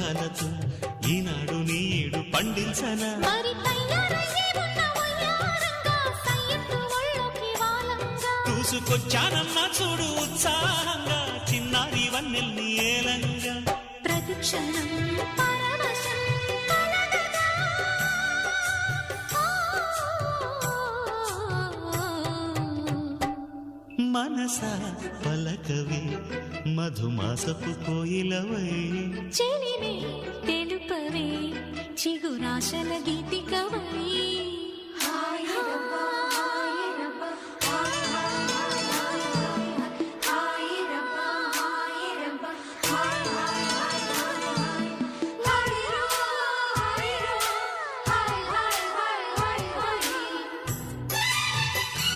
రాగాలతో ఈనాడు నీడు పండించనా చూసుకొచ్చానన్నా చూడు ఉత్సాహంగా చిన్నారి వన్నెల్ని ఏలంగా ప్రతిక్షణం మనసా పలకవే మధుమాసపు కోయిలవై చెలిమే తెలుపవే చిగురాశల గీతికవై